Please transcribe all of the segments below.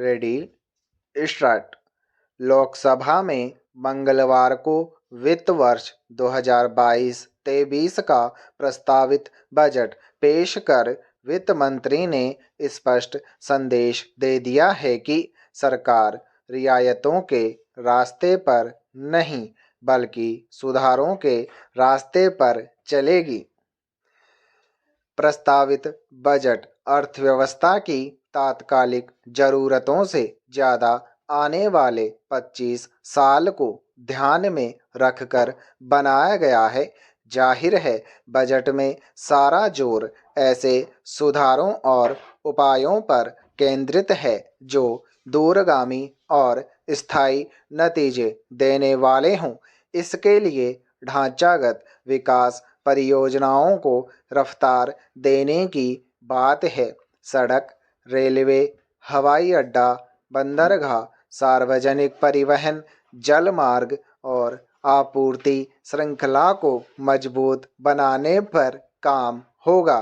Ready start. Lok Sabha में मंगलवार को वित्त वर्ष 2022-23 का प्रस्तावित बजट पेश कर वित्त मंत्री ने स्पष्ट संदेश दे दिया है कि सरकार रियायतों के रास्ते पर नहीं बल्कि सुधारों के रास्ते पर चलेगी। प्रस्तावित बजट अर्थव्यवस्था की तात्कालिक जरूरतों से ज़्यादा आने वाले 25 साल को ध्यान में रखकर बनाया गया है। जाहिर है, बजट में सारा जोर ऐसे सुधारों और उपायों पर केंद्रित है जो दूरगामी और स्थायी नतीजे देने वाले हों। इसके लिए ढांचागत विकास परियोजनाओं को रफ्तार देने की बात है। सड़क, रेलवे, हवाई अड्डा, बंदरगाह, सार्वजनिक परिवहन, जल मार्ग और आपूर्ति श्रृंखला को मजबूत बनाने पर काम होगा।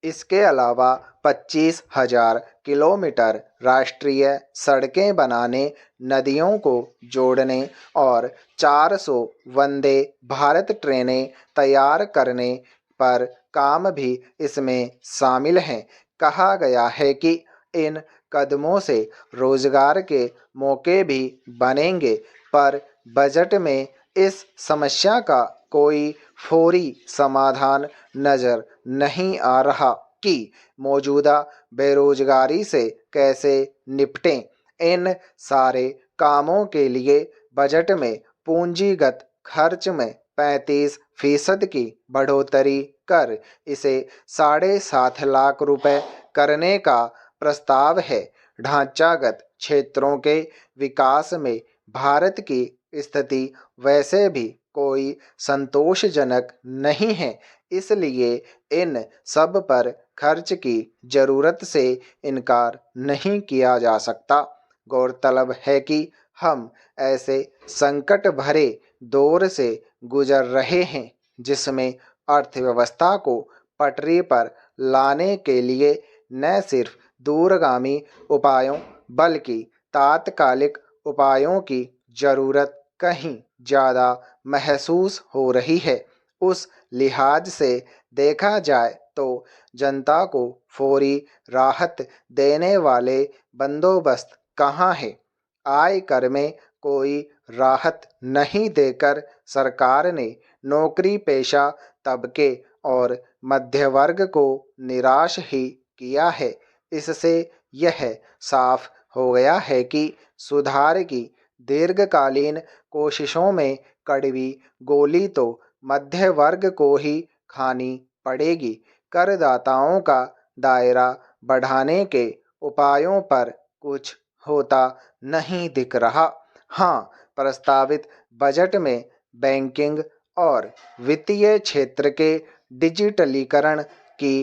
इसके अलावा 25,000 किलोमीटर राष्ट्रीय सड़कें बनाने, नदियों को जोड़ने और 400 वंदे भारत ट्रेनें तैयार करने पर काम भी इसमें शामिल हैं। कहा गया है कि इन कदमों से रोजगार के मौके भी बनेंगे, पर बजट में इस समस्या का कोई फौरी समाधान नजर नहीं आ रहा कि मौजूदा बेरोजगारी से कैसे निपटें। इन सारे कामों के लिए बजट में पूंजीगत खर्च में 35% की बढ़ोतरी कर इसे 7.5 लाख रुपए करने का प्रस्ताव है। ढांचागत क्षेत्रों के विकास में भारत की स्थिति वैसे भी कोई संतोषजनक नहीं है, इसलिए इन सब पर खर्च की जरूरत से इनकार नहीं किया जा सकता। गौरतलब है कि हम ऐसे संकट भरे दौर से गुजर रहे हैं जिसमें अर्थव्यवस्था को पटरी पर लाने के लिए न सिर्फ दूरगामी उपायों बल्कि तात्कालिक उपायों की जरूरत कहीं ज़्यादा महसूस हो रही है। उस लिहाज से देखा जाए तो जनता को फौरी राहत देने वाले बंदोबस्त कहाँ है। आयकर में कोई राहत नहीं देकर सरकार ने नौकरी पेशा तबके और मध्य वर्ग को निराश ही किया है। इससे यह साफ हो गया है कि सुधार की दीर्घकालीन कोशिशों में कड़वी गोली तो मध्य वर्ग को ही खानी पड़ेगी। करदाताओं का दायरा बढ़ाने के उपायों पर कुछ होता नहीं दिख रहा। हाँ, प्रस्तावित बजट में बैंकिंग और वित्तीय क्षेत्र के डिजिटलीकरण की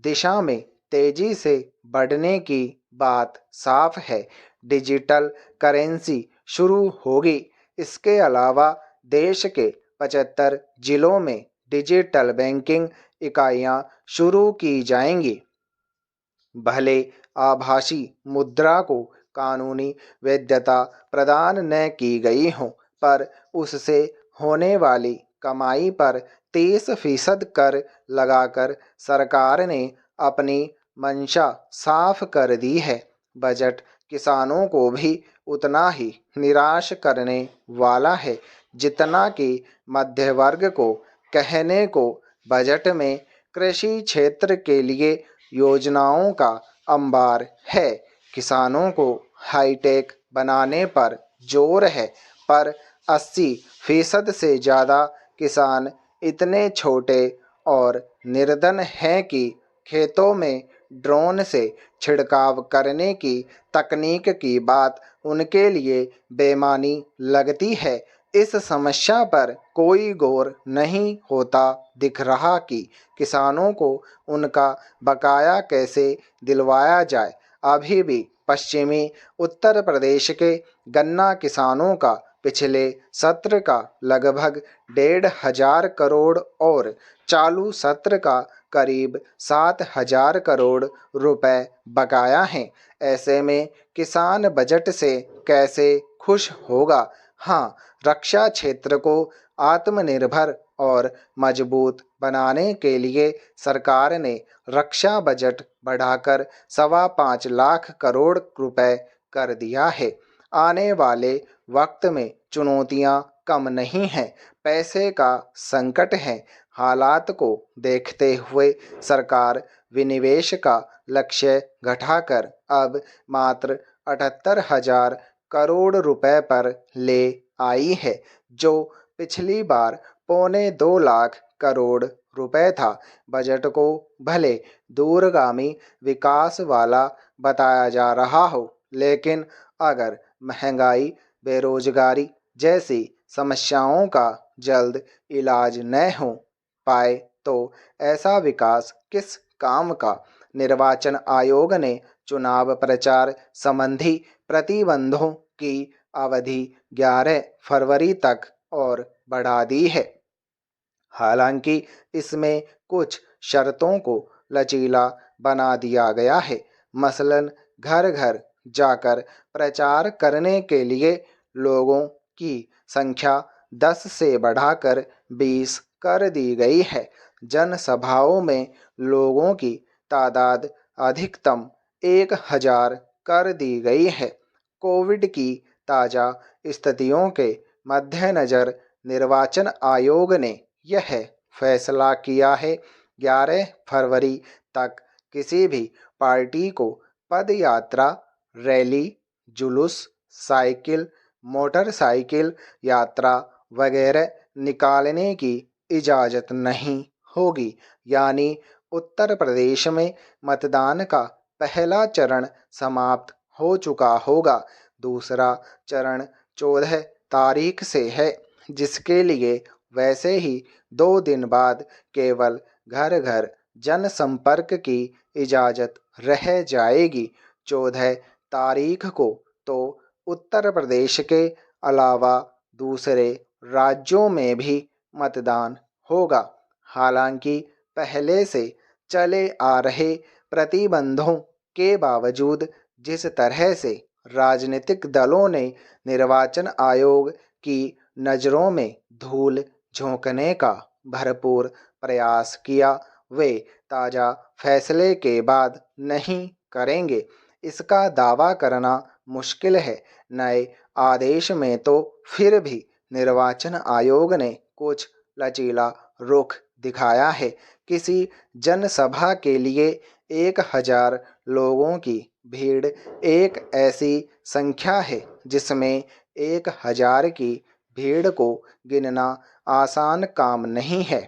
दिशा में तेजी से बढ़ने की बात साफ है। डिजिटल करेंसी शुरू होगी। इसके अलावा देश के 75 जिलों में डिजिटल बैंकिंग इकाइयां शुरू की जाएंगी। भले आभासी मुद्रा को कानूनी वैधता प्रदान न की गई हो, पर उससे होने वाली कमाई पर 30% कर लगाकर सरकार ने अपनी मंशा साफ कर दी है। बजट किसानों को भी उतना ही निराश करने वाला है जितना कि मध्य वर्ग को। कहने को बजट में कृषि क्षेत्र के लिए योजनाओं का अंबार है। किसानों को हाईटेक बनाने पर जोर है, पर 80% से ज़्यादा किसान इतने छोटे और निर्धन हैं कि खेतों में ड्रोन से छिड़काव करने की तकनीक की बात उनके लिए बेमानी लगती है। इस समस्या पर कोई गौर नहीं होता दिख रहा कि किसानों को उनका बकाया कैसे दिलवाया जाए। अभी भी पश्चिमी उत्तर प्रदेश के गन्ना किसानों का पिछले सत्र का लगभग 1,500 करोड़ और चालू सत्र का करीब 7,000 करोड़ रुपए बकाया हैं। ऐसे में किसान बजट से कैसे खुश होगा। हाँ, रक्षा क्षेत्र को आत्मनिर्भर और मजबूत बनाने के लिए सरकार ने रक्षा बजट बढ़ाकर 5.25 लाख करोड़ रुपए कर दिया है। आने वाले वक्त में चुनौतियां कम नहीं हैं, पैसे का संकट है। हालात को देखते हुए सरकार विनिवेश का लक्ष्य घटाकर अब मात्र 78,000 करोड़ रुपए पर ले आई है, जो पिछली बार 2.25 लाख करोड़ रुपए था। बजट को भले दूरगामी विकास वाला बताया जा रहा हो, लेकिन अगर महंगाई, बेरोजगारी जैसी समस्याओं का जल्द इलाज न हो पाए तो ऐसा विकास किस काम का। निर्वाचन आयोग ने चुनाव प्रचार संबंधी प्रतिबंधों की अवधि 11 फरवरी तक और बढ़ा दी है। हालांकि इसमें कुछ शर्तों को लचीला बना दिया गया है। मसलन घर घर जाकर प्रचार करने के लिए लोगों की संख्या 10 से बढ़ाकर 20 कर दी गई है। जनसभाओं में लोगों की तादाद अधिकतम 1,000 कर दी गई है। कोविड की ताज़ा स्थितियों के मद्देनज़र निर्वाचन आयोग ने यह फैसला किया है। 11 फरवरी तक किसी भी पार्टी को पदयात्रा, रैली, जुलूस, साइकिल, मोटरसाइकिल यात्रा वगैरह निकालने की इजाज़त नहीं होगी। यानी उत्तर प्रदेश में मतदान का पहला चरण समाप्त हो चुका होगा। दूसरा चरण 14 तारीख से है, जिसके लिए वैसे ही 2 दिन बाद केवल घर घर जनसंपर्क की इजाज़त रह जाएगी। 14 तारीख को तो उत्तर प्रदेश के अलावा दूसरे राज्यों में भी मतदान होगा। हालांकि पहले से चले आ रहे प्रतिबंधों के बावजूद जिस तरह से राजनीतिक दलों ने निर्वाचन आयोग की नज़रों में धूल झोंकने का भरपूर प्रयास किया, वे ताज़ा फैसले के बाद नहीं करेंगे, इसका दावा करना मुश्किल है। नए आदेश में तो फिर भी निर्वाचन आयोग ने कुछ लचीला रुख दिखाया है। किसी जनसभा के लिए 1,000 लोगों की भीड़ एक ऐसी संख्या है जिसमें 1,000 की भीड़ को गिनना आसान काम नहीं है।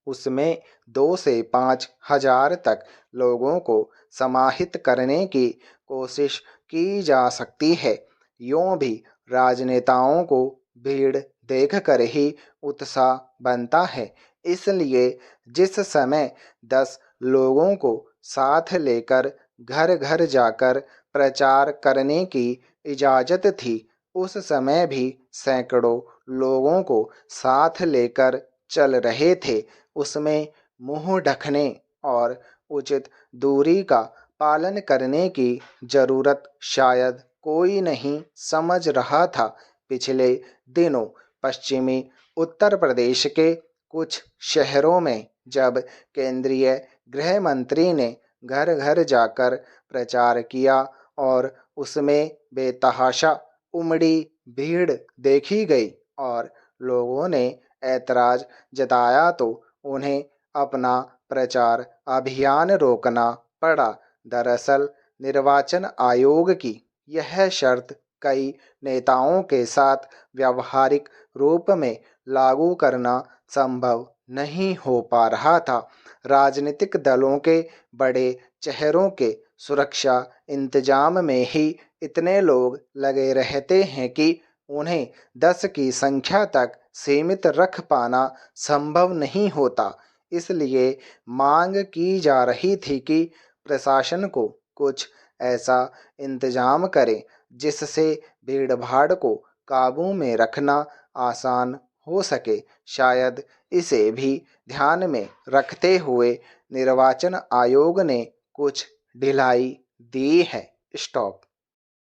उसमें 2 से 5,000 तक लोगों को समाहित करने की कोशिश की जा सकती है। यूँ भी राजनेताओं को भीड़ देखकर ही उत्साह बनता है, इसलिए जिस समय 10 लोगों को साथ लेकर घर घर जाकर प्रचार करने की इजाज़त थी, उस समय भी सैकड़ों लोगों को साथ लेकर चल रहे थे। उसमें मुंह ढकने और उचित दूरी का पालन करने की जरूरत शायद कोई नहीं समझ रहा था। पिछले दिनों पश्चिमी उत्तर प्रदेश के कुछ शहरों में जब केंद्रीय गृह मंत्री ने घर घर जाकर प्रचार किया और उसमें बेतहाशा उमड़ी भीड़ देखी गई और लोगों ने ऐतराज जताया तो उन्हें अपना प्रचार अभियान रोकना पड़ा। दरअसल निर्वाचन आयोग की यह शर्त कई नेताओं के साथ व्यावहारिक रूप में लागू करना संभव नहीं हो पा रहा था। राजनीतिक दलों के बड़े चेहरों के सुरक्षा इंतजाम में ही इतने लोग लगे रहते हैं कि उन्हें 10 की संख्या तक सीमित रख पाना संभव नहीं होता। इसलिए मांग की जा रही थी कि प्रशासन को कुछ ऐसा इंतजाम करे जिससे भीड़ भाड़ को काबू में रखना आसान हो सके। शायद इसे भी ध्यान में रखते हुए निर्वाचन आयोग ने कुछ ढिलाई दी है। स्टॉप।